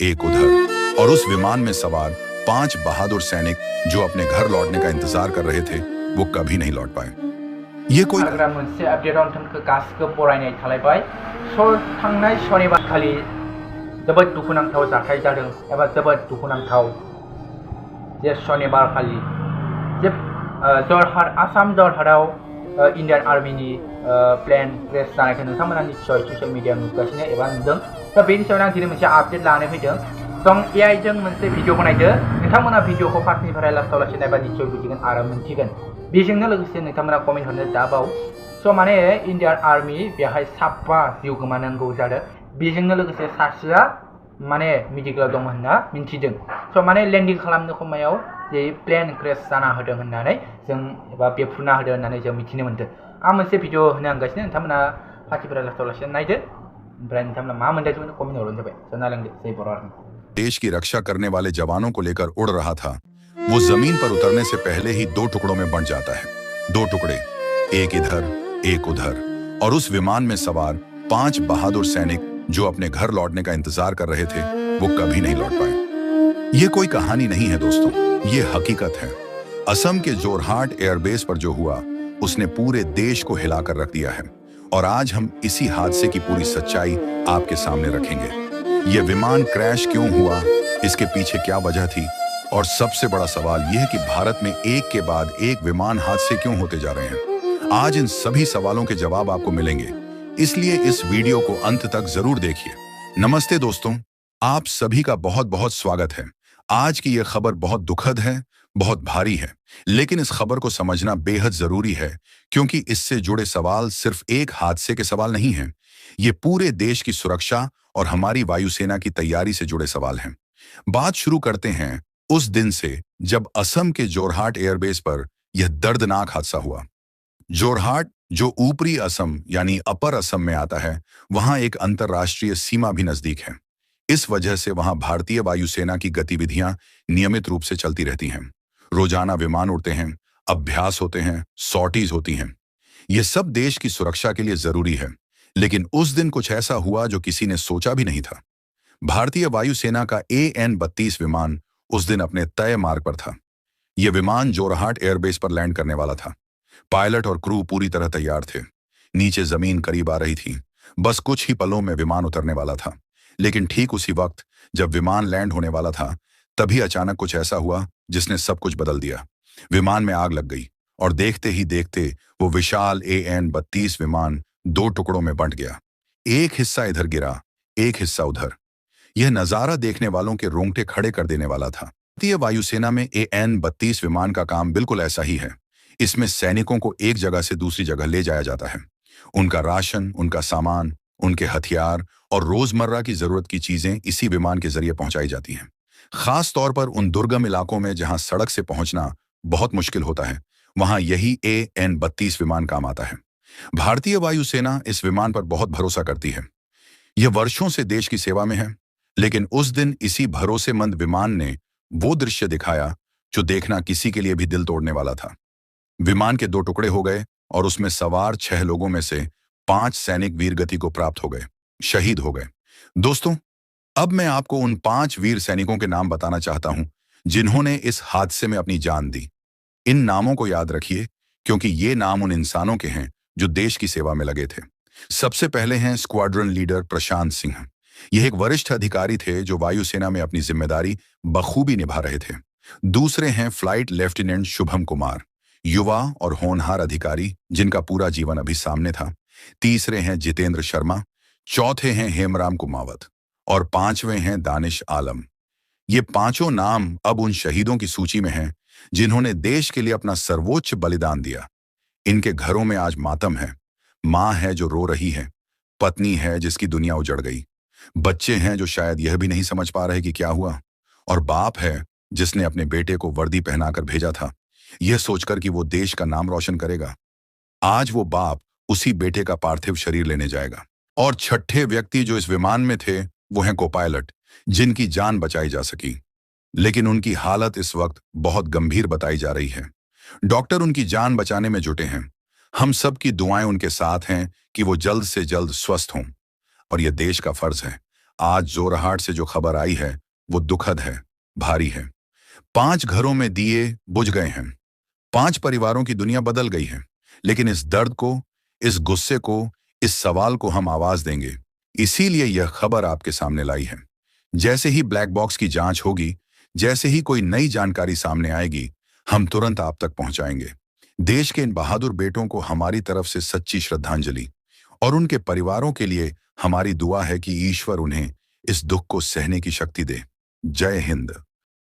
एक उधर। और उस विमान में सवार 5 बहादुर सैनिक जो अपने घर लौटने का इंतजार कर रहे थे, वो कभी नहीं लौट पाए। ये कोई मोनसे अपडेट नोंथांखौ गासिबो बरायनाय थालायबाय। थांनाय शनिबारखालि जोबोद दुखुनांथाव जाथाय जादों एबा जोबोद दुखुनांथाव जे शनिबारखालि जे जरहाट आसाम जरहाटआव इंडियन आर्मीनि प्लेन क्रेश जानायखौ नोंथांमोना निश्चय ससियेल मिडियायाव नुगासिनो एबा नुदों। दा बेनि सायाव आं दिनै मोनसे आपडेट लानानै फैदों। जों AI जों मोनसे भिडिअ बनायदो। नोंथांमोना भिडिअखौ फार्स्टनिफ्राय लास्टआव लासै नायबा निश्चय बुजिगोन आरो मोनथिगोन। बेजोंनो लोगोसे नोंथांमोना कमेन्ट हरनो दाबाव। माने इंडियन आर्मी बेहाय 7 जिउ गोमानांगौ जादों। बेजोंनो लोगोसे सासेया माने मेडिकेलाव दं होनना मिन्थिदों। माने लेन्डिं खालामनो समायाव जे प्लेन क्रेश जाना होदों होननानै जों एबा बेफ्रुना होदों होननानै जों मिथिनो मोनदों। आं मोनसे भिडिअ होनो आंगासिनो, नोंथांमोना फार्स्टनिफ्राय लास्टआव लासै नायदो। ओमफ्राय नोंथांमोना मा मोनदांदों कमेन्ट हरबानो जाबाय। नायलांदो जय बर' आर्मी। देश की रक्षा करने वाले जवानों को लेकर उड़ रहा था, वो जमीन पर उतरने से पहले ही 2 टुकड़ों में बंट जाता है। 2 टुकड़े, एक इधर एक उधर। और उस विमान में सवार 5 बहादुर सैनिक जो अपने घर लौटने का इंतजार कर रहे थे, वो कभी नहीं लौट पाए। ये कोई कहानी नहीं है दोस्तों, ये हकीकत है। असम के जोरहाट एयरबेस पर जो हुआ, उसने पूरे देश को हिलाकर रख दिया है। और आज हम इसी हादसे की पूरी सच्चाई आपके सामने रखेंगे। यह विमान क्रैश क्यों हुआ, इसके पीछे क्या वजह थी, और सबसे बड़ा सवाल यह है कि भारत में एक के बाद एक विमान हादसे क्यों होते जा रहे हैं। आज इन सभी सवालों के जवाब आपको मिलेंगे, इसलिए इस वीडियो को अंत तक जरूर देखिए। नमस्ते दोस्तों, आप सभी का बहुत बहुत स्वागत है। आज की यह खबर बहुत दुखद है, बहुत भारी है, लेकिन इस खबर को समझना बेहद जरूरी है, क्योंकि इससे जुड़े सवाल सिर्फ एक हादसे के सवाल नहीं हैं। ये पूरे देश की सुरक्षा और हमारी वायुसेना की तैयारी से जुड़े सवाल हैं। बात शुरू करते हैं उस दिन से जब असम के जोरहाट एयरबेस पर यह दर्दनाक हादसा हुआ। जोरहाट, जो ऊपरी असम यानी अपर असम में आता है, वहां एक अंतर्राष्ट्रीय सीमा भी नजदीक है। इस वजह से वहां भारतीय वायुसेना की गतिविधियां नियमित रूप से चलती रहती हैं। रोजाना विमान उड़ते हैं, अभ्यास होते हैं, सॉर्टीज होती हैं। यह सब देश की सुरक्षा के लिए जरूरी है। लेकिन उस दिन कुछ ऐसा हुआ जो किसी ने सोचा भी नहीं था। भारतीय वायुसेना का AN-32 विमान उस दिन अपने तय मार्ग पर था। यह विमान जोरहाट एयरबेस पर लैंड करने वाला था। पायलट और क्रू पूरी तरह तैयार थे। नीचे जमीन करीब आ रही थी, बस कुछ ही पलों में विमान उतरने वाला था। लेकिन ठीक उसी वक्त जब विमान लैंड होने वाला था, तभी अचानक कुछ ऐसा हुआ जिसने सब कुछ बदल दिया। विमान में आग लग गई और देखते ही देखते वो विशाल AN-32 विमान 2 टुकड़ों में बंट गया। एक हिस्सा इधर गिरा, एक हिस्सा उधर। यह नजारा देखने वालों के रोंगटे खड़े कर देने वाला था। भारतीय वायुसेना में AN-32 विमान का काम बिल्कुल ऐसा ही है। इसमें सैनिकों को एक जगह से दूसरी जगह ले जाया जाता है। उनका राशन, उनका सामान, उनके हथियार और रोजमर्रा की जरूरत की चीजें इसी विमान के जरिए पहुंचाई जाती हैं। खास तौर पर उन दुर्गम इलाकों में जहां सड़क से पहुंचना बहुत मुश्किल होता है, वहां यही AN-32 विमान काम आता है। भारतीय वायुसेना इस विमान पर बहुत भरोसा करती है। यह वर्षों से देश की सेवा में है, लेकिन उस दिन इसी भरोसेमंद विमान ने वो दृश्य दिखाया जो देखना किसी के लिए भी दिल तोड़ने वाला था। विमान के 2 टुकड़े हो गए और उसमें सवार 6 लोगों में से 5 सैनिक वीरगति को प्राप्त हो गए, शहीद हो गए। दोस्तों, अब मैं आपको उन 5 वीर सैनिकों के नाम बताना चाहता हूं जिन्होंने इस हादसे में अपनी जान दी। इन नामों को याद रखिए, क्योंकि ये नाम उन इंसानों के हैं जो देश की सेवा में लगे थे। सबसे पहले हैं स्क्वाड्रन लीडर प्रशांत सिंह। यह एक वरिष्ठ अधिकारी थे जो वायुसेना में अपनी जिम्मेदारी बखूबी निभा रहे थे। दूसरे हैं फ्लाइट लेफ्टिनेंट शुभम कुमार, युवा और होनहार अधिकारी जिनका पूरा जीवन अभी सामने था। तीसरे हैं जितेंद्र शर्मा, चौथे हैं हेमराम कुमावत और 5वें हैं दानिश आलम। ये पांचों नाम अब उन शहीदों की सूची में हैं जिन्होंने देश के लिए अपना सर्वोच्च बलिदान दिया। इनके घरों में आज मातम है। माँ है जो रो रही है, पत्नी है जिसकी दुनिया उजड़ गई, बच्चे हैं जो शायद यह भी नहीं समझ पा रहे कि क्या हुआ, और बाप है जिसने अपने बेटे को वर्दी पहनाकर भेजा था, यह सोचकर कि वो देश का नाम रोशन करेगा। आज वो बाप उसी बेटे का पार्थिव शरीर लेने जाएगा। और छठे व्यक्ति जो इस विमान में थे वो हैं को-पायलट, जिनकी जान बचाई जा सकी, लेकिन उनकी हालत इस वक्त बहुत गंभीर बताई जा रही है। डॉक्टर उनकी जान बचाने में जुटे हैं। हम सब की दुआएं उनके साथ हैं कि वो जल्द से जल्द स्वस्थ हों। और यह देश का फर्ज है, आज जोरहाट से जो खबर आई है वो दुखद है, भारी है। 5 घरों में दिए बुझ गए हैं। 5 परिवारों की दुनिया बदल गई है। लेकिन इस दर्द को, इस गुस्से को, इस सवाल को हम आवाज देंगे। इसीलिए यह खबर आपके सामने लाई है। जैसे ही ब्लैक बॉक्स की जांच होगी, जैसे ही कोई नई जानकारी सामने आएगी, हम तुरंत आप तक पहुंचाएंगे। देश के इन बहादुर बेटों को हमारी तरफ से सच्ची श्रद्धांजलि, और उनके परिवारों के लिए हमारी दुआ है कि ईश्वर उन्हें इस दुख को सहने की शक्ति दे। जय हिंद।